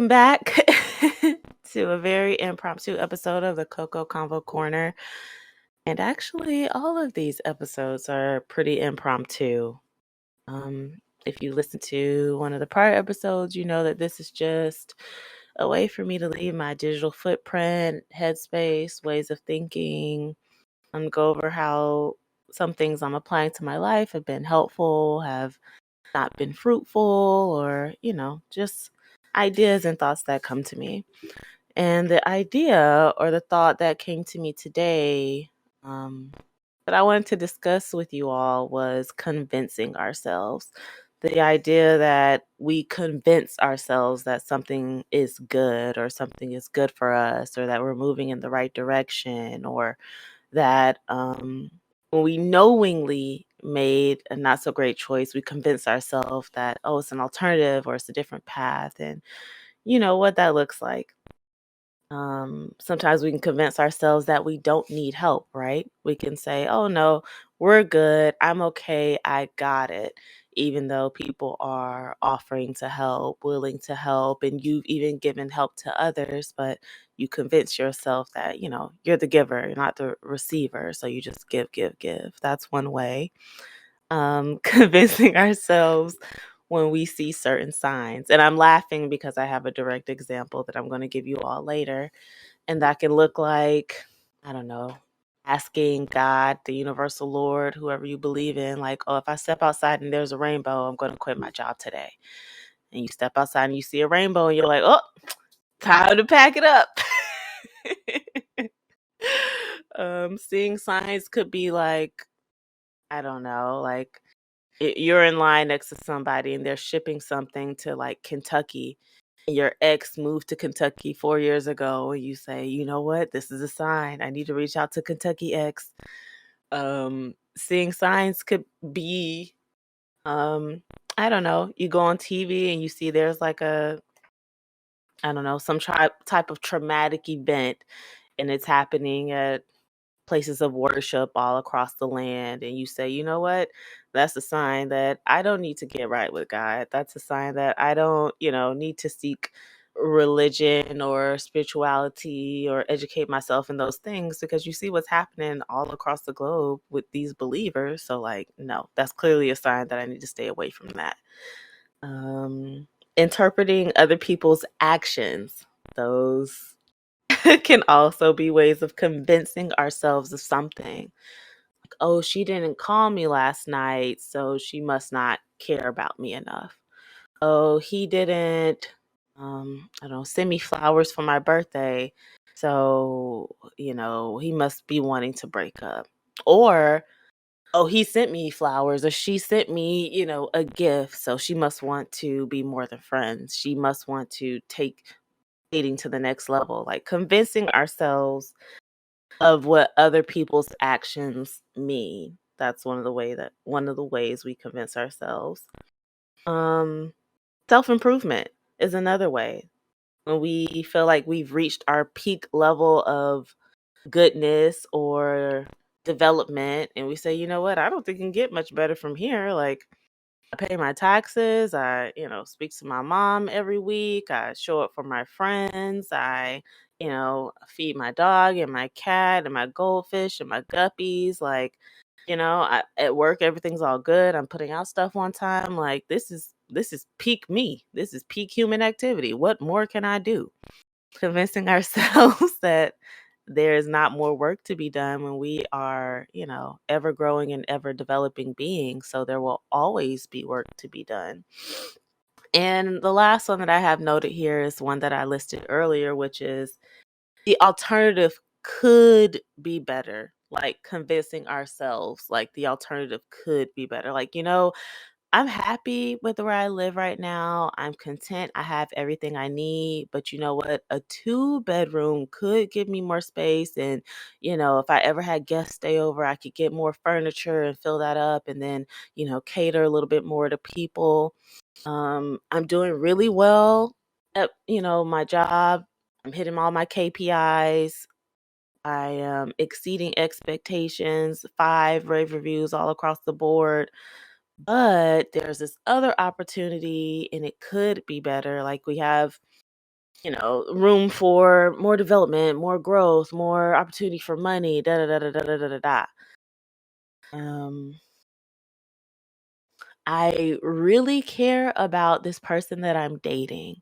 Welcome back to a very impromptu episode of the Coco Convo Corner. And actually, all of these episodes are pretty impromptu. If you listen to one of the prior episodes, you know that this is just a way for me to leave my digital footprint, headspace, ways of thinking, and go over how some things I'm applying to my life have been helpful, have not been fruitful, or, just ideas and thoughts that come to me. And the idea or the thought that came to me today um, that I wanted to discuss with you all was convincing ourselves. The idea that we convince ourselves that something is good or something is good for us or that we're moving in the right direction or that when we knowingly made a not so great choice, we convince ourselves that, oh, it's an alternative or it's a different path. And you know what that looks like. Sometimes we can convince ourselves that we don't need help, right? We can say, oh no, we're good. I'm okay. I got it. Even though people are offering to help, willing to help, and you've even given help to others, but you convince yourself that, you're the giver, you're not the receiver. So you just give, give, give. That's one way. Convincing ourselves when we see certain signs. And I'm laughing because I have a direct example that I'm going to give you all later. And that can look like, I don't know, asking God, the universal Lord, whoever you believe in, like, oh, if I step outside and there's a rainbow, I'm going to quit my job today. And you step outside and you see a rainbow and you're like, oh, time to pack it up. Seeing signs could be like, I don't know, like you're in line next to somebody and they're shipping something to like Kentucky. And your ex moved to Kentucky 4 years ago, and you say, you know what? This is a sign. I need to reach out to Kentucky X. Seeing signs could be, I don't know. You go on TV and you see there's like I don't know, some type of traumatic event, and it's happening at places of worship all across the land, and you say, you know what, that's a sign that I don't need to get right with God. That's a sign that I don't, need to seek religion or spirituality or educate myself in those things, because you see what's happening all across the globe with these believers. So like, no, that's clearly a sign that I need to stay away from that. um Interpreting other people's actions, those can also be ways of convincing ourselves of something. Like, oh, she didn't call me last night, so she must not care about me enough. Oh, he didn't, I don't know, send me flowers for my birthday, so, he must be wanting to break up. Or, oh, he sent me flowers or she sent me, a gift, so she must want to be more than friends. She must want to take dating to the next level, like convincing ourselves of what other people's actions mean. That's one of the ways we convince ourselves. Um, Self-improvement is another way. When we feel like we've reached our peak level of goodness or development, and we say, you know what, I don't think it can get much better from here. Like, I pay my taxes. I, speak to my mom every week. I show up for my friends. I, feed my dog and my cat and my goldfish and my guppies. Like, at work, everything's all good. I'm putting out stuff on time. Like, this is peak me. This is peak human activity. What more can I do? Convincing ourselves that there is not more work to be done when we are, ever growing and ever developing beings. So there will always be work to be done. And the last one that I have noted here is one that I listed earlier, which is the alternative could be better. Like convincing ourselves, like the alternative could be better. Like, I'm happy with where I live right now. I'm content. I have everything I need. But you know what? A two-bedroom could give me more space. And, if I ever had guests stay over, I could get more furniture and fill that up and then, cater a little bit more to people. I'm doing really well at, my job. I'm hitting all my KPIs. I am exceeding expectations, 5 rave reviews all across the board. But there's this other opportunity and it could be better. Like we have room for more development, more growth, more opportunity for money, da da da da da da da da. Da. Um, I really care about this person that I'm dating.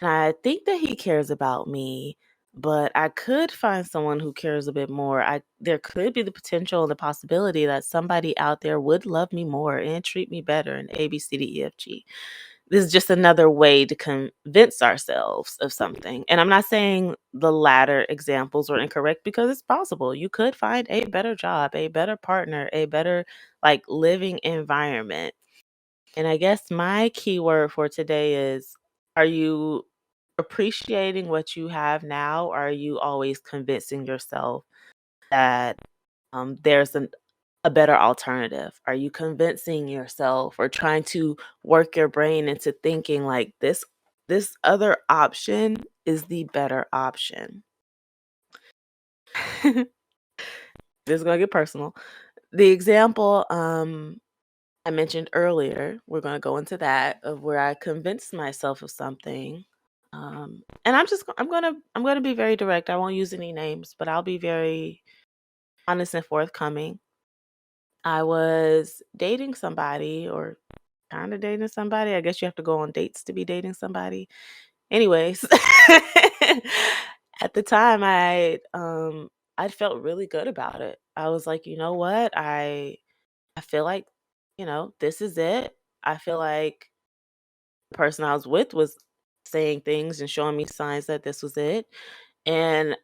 And I think that he cares about me, but I could find someone who cares a bit more. There could be the potential and the possibility that somebody out there would love me more and treat me better in A B C D E F G. This is just another way to convince ourselves of something. And I'm not saying the latter examples are incorrect because it's possible. You could find a better job, a better partner, a better like living environment. And I guess my keyword for today is, are you appreciating what you have now? Or are you always convincing yourself that there's a better alternative? Are you convincing yourself or trying to work your brain into thinking like this other option is the better option? This is gonna get personal. The example I mentioned earlier, we're gonna go into that of where I convinced myself of something. And I'm gonna be very direct. I won't use any names, but I'll be very honest and forthcoming. I was dating somebody or kind of dating somebody. I guess you have to go on dates to be dating somebody. Anyways, at the time I felt really good about it. I was like, "You know what? I feel like, this is it." I feel like the person I was with was saying things and showing me signs that this was it. And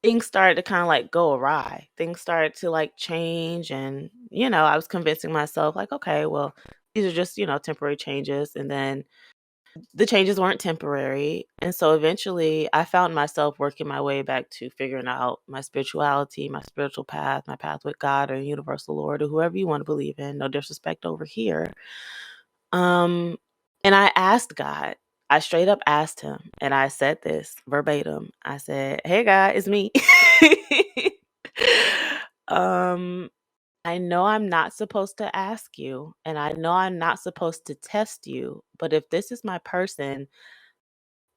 things started to kind of like go awry. Things started to like change. And, I was convincing myself, like, okay, well, these are just, temporary changes. And then the changes weren't temporary. And so eventually I found myself working my way back to figuring out my spirituality, my spiritual path, my path with God or universal Lord or whoever you want to believe in. No disrespect over here. Um, and I asked God. I straight up asked him, and I said this verbatim. I said, "Hey, God, it's me. um, I know I'm not supposed to ask you, and I know I'm not supposed to test you, but if this is my person,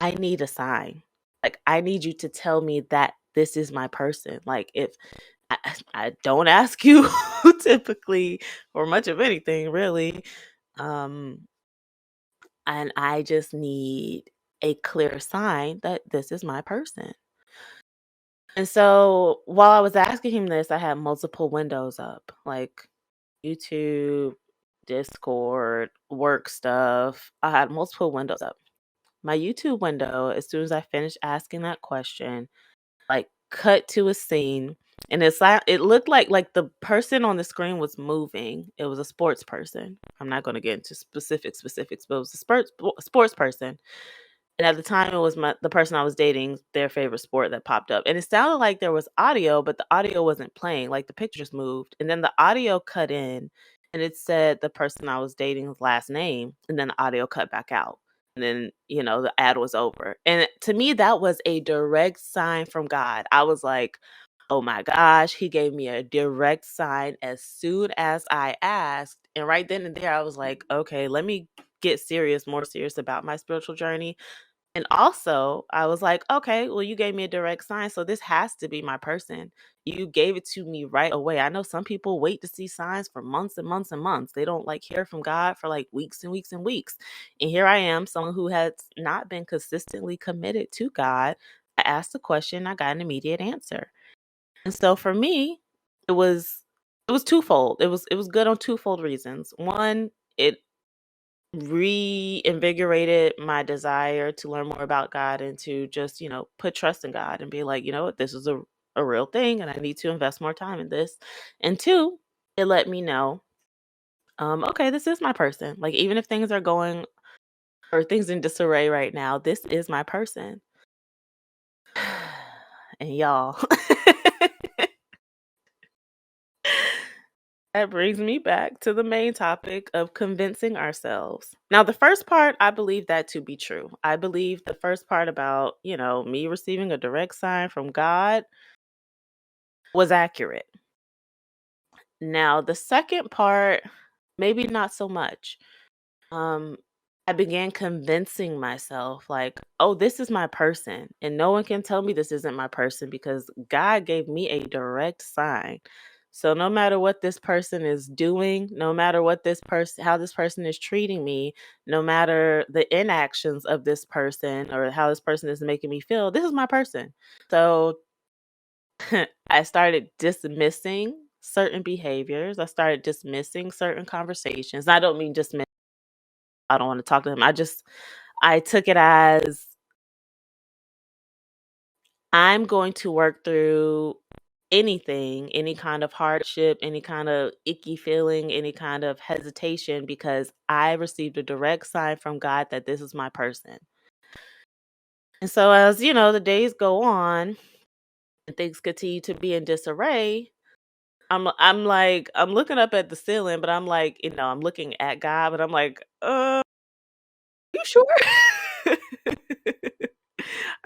I need a sign. Like, I need you to tell me that this is my person. Like, if I don't ask you typically for much of anything, really. Um, and I just need a clear sign that this is my person." And so while I was asking him this, I had multiple windows up, like YouTube, Discord, work stuff. I had multiple windows up. My YouTube window, as soon as I finished asking that question, like cut to a scene, and it looked like the person on the screen was moving. It was a sports person. I'm not going to get into specifics, but it was a sports person. And at the time, it was the person I was dating, their favorite sport that popped up. And it sounded like there was audio, but the audio wasn't playing. Like the pictures moved. And then the audio cut in and it said the person I was dating's last name. And then the audio cut back out. And then, the ad was over. And to me, that was a direct sign from God. I was like, oh my gosh, he gave me a direct sign as soon as I asked. And right then and there, I was like, okay, let me get more serious about my spiritual journey. And also, I was like, okay, well, you gave me a direct sign, so this has to be my person. You gave it to me right away. I know some people wait to see signs for months and months and months. They don't like hear from God for like weeks and weeks and weeks. And here I am, someone who has not been consistently committed to God. I asked a question, I got an immediate answer. And so for me, it was it was twofold. It was good on twofold reasons. One, it reinvigorated my desire to learn more about God and to just, put trust in God and be like, you know what, this is a real thing and I need to invest more time in this. And two, it let me know, okay, this is my person. Like, even if things are going or things in disarray right now, this is my person. And y'all, that brings me back to the main topic of convincing ourselves. Now, the first part, I believe that to be true. I believe the first part about, me receiving a direct sign from God was accurate. Now, the second part, maybe not so much. Um, I began convincing myself, like, oh, this is my person. And no one can tell me this isn't my person because God gave me a direct sign. So no matter what this person is doing, no matter what this person, how this person is treating me, no matter the inactions of this person or how this person is making me feel, this is my person. So I started dismissing certain behaviors. I started dismissing certain conversations. I don't mean dismiss. I don't want to talk to them. I took it as I'm going to work through anything, any kind of hardship, any kind of icky feeling, any kind of hesitation because I received a direct sign from God that this is my person. And so as, the days go on and things continue to be in disarray, I'm looking up at the ceiling, but I'm like, I'm looking at God, but I'm like, you sure?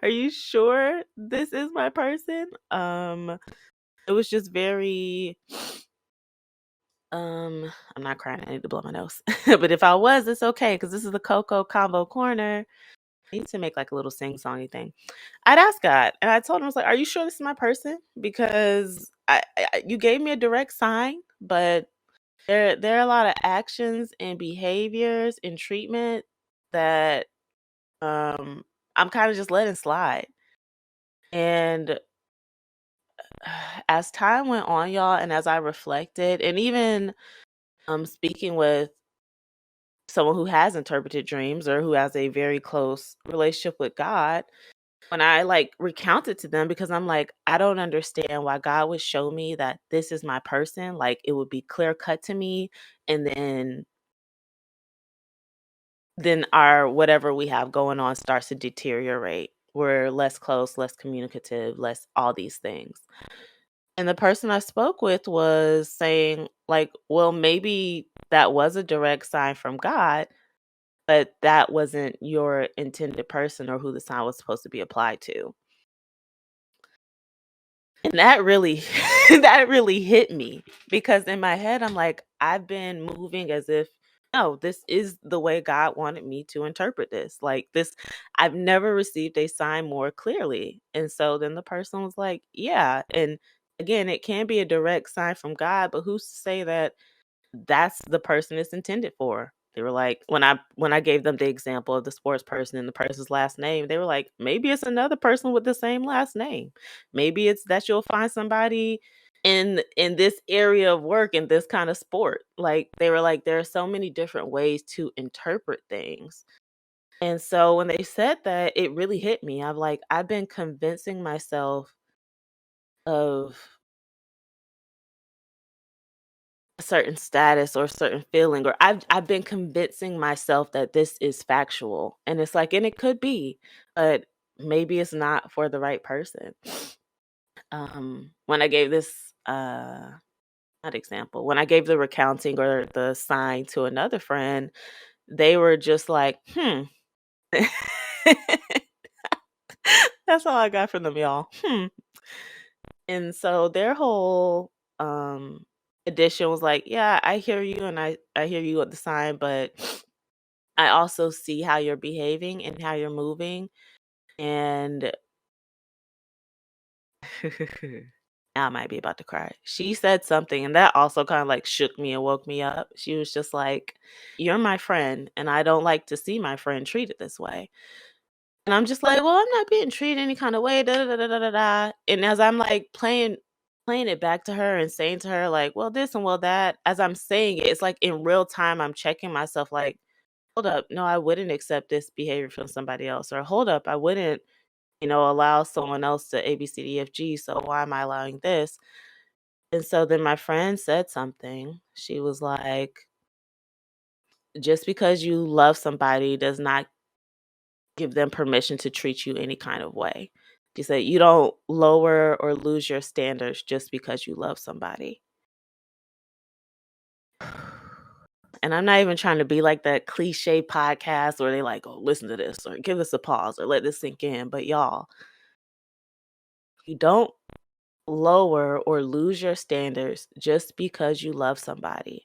Are you sure this is my person? It was just very I'm not crying, I need to blow my nose. But if I was, it's okay because this is the Coco Convo Corner. I need to make like a little sing-songy thing. I'd ask God, and I told him, I was like, "Are you sure this is my person? Because you gave me a direct sign, but there are a lot of actions and behaviors and treatment that um I'm kind of just letting slide." And as time went on, y'all, and as I reflected, and even speaking with someone who has interpreted dreams or who has a very close relationship with God, when I like recounted to them, because I'm like, I don't understand why God would show me that this is my person. Like it would be clear cut to me, and then our whatever we have going on starts to deteriorate. We're less close, less communicative, less all these things. And the person I spoke with was saying, like, well, maybe that was a direct sign from God, but that wasn't your intended person or who the sign was supposed to be applied to. And that really that really hit me because in my head I'm like, I've been moving as if no, this is the way God wanted me to interpret this. Like this, I've never received a sign more clearly. And so then the person was like, yeah. And again, it can be a direct sign from God, but who's to say that that's the person it's intended for? They were like, when I gave them the example of the sports person and the person's last name, they were like, maybe it's another person with the same last name. Maybe it's that you'll find somebody in this area of work in this kind of sport. Like they were like, there are so many different ways to interpret things. And so when they said that, it really hit me. I've been convincing myself of a certain status or certain feeling, or I've been convincing myself that this is factual. And it's like, and it could be, but maybe it's not for the right person. When I gave this not example, when I gave the recounting or the sign to another friend, they were just like, That's all I got from them, y'all. And so their whole edition was like, yeah, I hear you and I hear you at the sign, but I also see how you're behaving and how you're moving. And now I might be about to cry. She said something, and that also kind of like shook me and woke me up. She was just like, you're my friend, and I don't like to see my friend treated this way. And I'm just like, well, I'm not being treated any kind of way. Da, da, da, da, da, da. And as I'm like playing it back to her and saying to her, like, well, this and well, that, as I'm saying it, it's like in real time, I'm checking myself, like, hold up, no, I wouldn't accept this behavior from somebody else. Or hold up, I wouldn't, allow someone else to A, B, C, D, F, G. So why am I allowing this? And so then my friend said something. She was like, just because you love somebody does not give them permission to treat you any kind of way. She said, you don't lower or lose your standards just because you love somebody. And I'm not even trying to be like that cliche podcast where they like, oh, listen to this or give us a pause or let this sink in. But y'all, you don't lower or lose your standards just because you love somebody.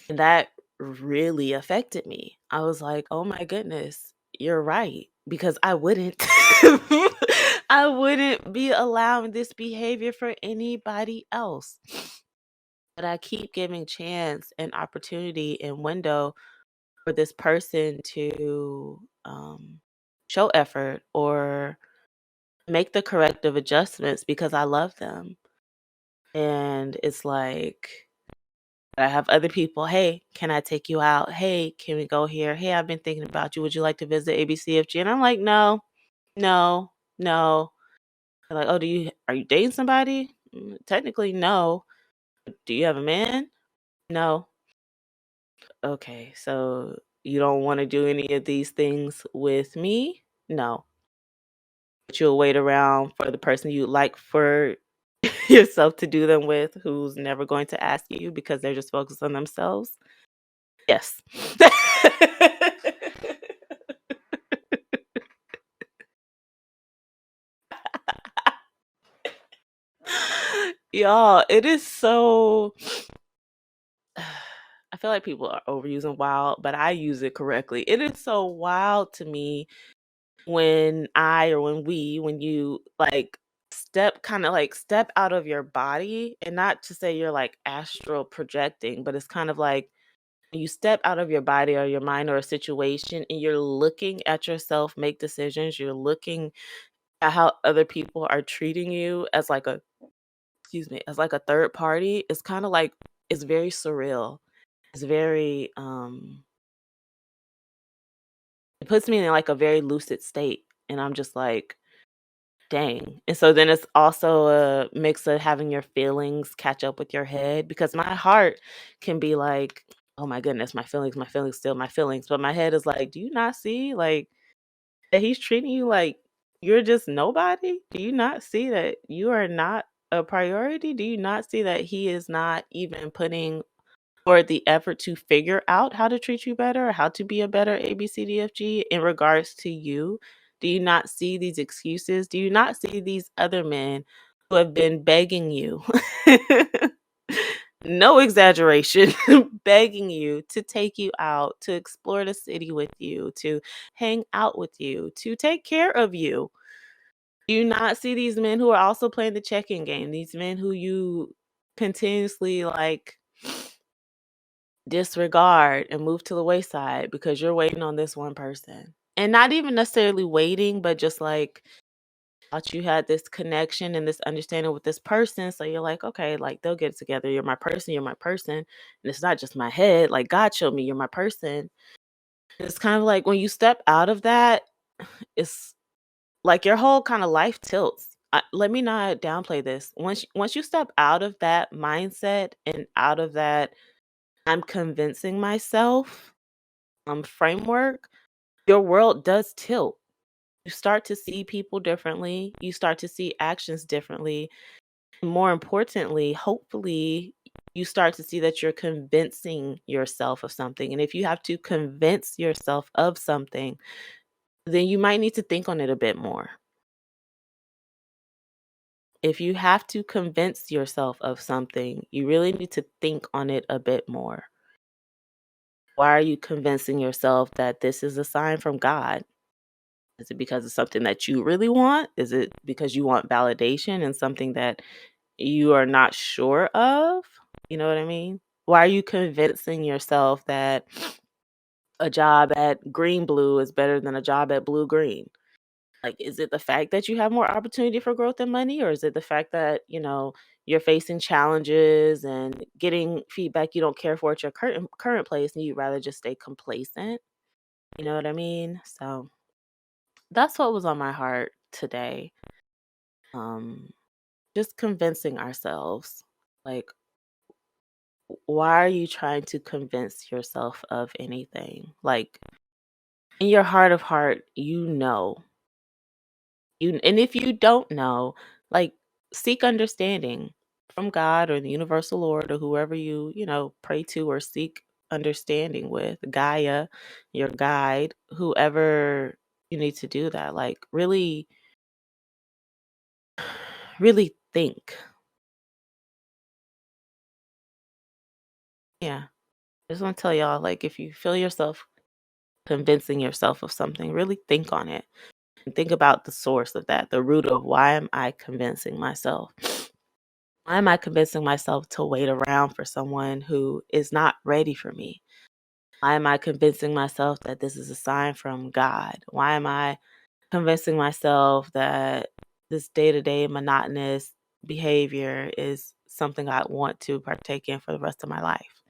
And that really affected me. I was like, "Oh my goodness, you're right." Because I wouldn't I wouldn't be allowing this behavior for anybody else. But I keep giving chance and opportunity and window for this person to show effort or make the corrective adjustments because I love them. And it's like I have other people, hey, can I take you out? Hey, can we go here? Hey, I've been thinking about you. Would you like to visit ABCFG? And I'm like, no, no, no. They're like, oh, are you dating somebody? Technically, no. Do you have a man? No. Okay, so you don't want to do any of these things with me? No. But you'll wait around for the person you'd like for yourself to do them with, who's never going to ask you because they're just focused on themselves? Yes. Y'all, it is so I feel like people are overusing wild, but I use it correctly. It is so wild to me when when you like step out of your body, and not to say you're like astral projecting, but it's kind of like you step out of your body or your mind or a situation and you're looking at yourself make decisions. You're looking at how other people are treating you as like a excuse me, as like a third party. It's kind of like it's very surreal. It's very it puts me in like a very lucid state, and I'm just like, dang. And so then it's also a mix of having your feelings catch up with your head, because my heart can be like, oh my goodness, my feelings, still my feelings. But my head is like, do you not see like that he's treating you like you're just nobody? Do you not see that you are not a priority? Do you not see that he is not even putting or the effort to figure out how to treat you better, or how to be a better ABCDFG in regards to you? Do you not see these excuses? Do you not see these other men who have been begging you? No exaggeration, begging you to take you out, to explore the city with you, to hang out with you, to take care of you. Do you not see these men who are also playing the check-in game? These men who you continuously like disregard and move to the wayside because you're waiting on this one person. And not even necessarily waiting, but just like thought you had this connection and this understanding with this person. So you're like, okay, like they'll get it together. You're my person, you're my person. And it's not just my head. Like God showed me you're my person. And it's kind of like when you step out of that, it's like your whole kind of life tilts. Let me not downplay this. Once you step out of that mindset and out of that I'm convincing myself framework, your world does tilt. You start to see people differently. You start to see actions differently. More importantly, hopefully, you start to see that you're convincing yourself of something. And if you have to convince yourself of something, then you might need to think on it a bit more. If you have to convince yourself of something, you really need to think on it a bit more. Why are you convincing yourself that this is a sign from God? Is it because it's something that you really want? Is it because you want validation and something that you are not sure of? You know what I mean? Why are you convincing yourself that a job at green blue is better than a job at blue green? Like, is it the fact that you have more opportunity for growth and money? Or is it the fact that, you're facing challenges and getting feedback you don't care for at your current place and you'd rather just stay complacent? You know what I mean? So that's what was on my heart today. Um, just convincing ourselves. Like, why are you trying to convince yourself of anything? Like, in your heart of heart, and if you don't know, like, seek understanding from God or the universal Lord or whoever pray to or seek understanding with, Gaia, your guide, whoever you need to do that. Like, really, really think. Yeah. I just want to tell y'all, like, if you feel yourself convincing yourself of something, really think on it and think about the source of that, the root of why am I convincing myself? Why am I convincing myself to wait around for someone who is not ready for me? Why am I convincing myself that this is a sign from God? Why am I convincing myself that this day to day monotonous behavior is something I want to partake in for the rest of my life?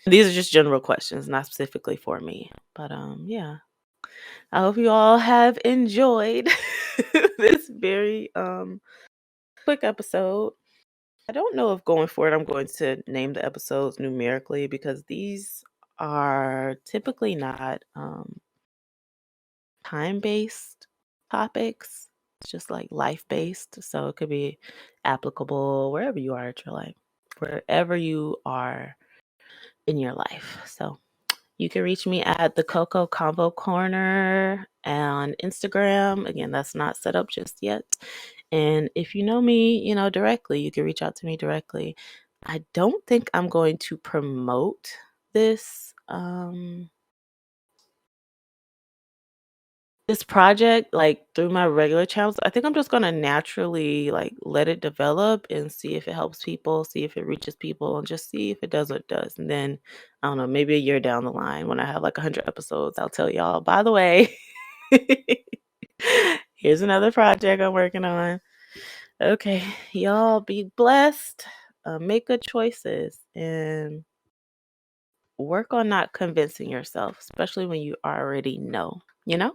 These are just general questions, not specifically for me. But yeah. I hope you all have enjoyed this very quick episode. I don't know if going forward I'm going to name the episodes numerically because these are typically not time-based topics. It's just like life-based. So it could be applicable wherever you are at your life, wherever you are in your life. So you can reach me at the Coco Convo Corner on Instagram. Again, that's not set up just yet. And if you know me, directly, you can reach out to me directly. I don't think I'm going to promote this project like through my regular channels. I think I'm just gonna naturally like let it develop and see if it helps people, see if it reaches people, and just see if it does what it does. And then I don't know, maybe a year down the line when I have like 100 episodes, I'll tell y'all, by the way, here's another project I'm working on. Okay, y'all be blessed, make good choices, and work on not convincing yourself, especially when you already know, you know?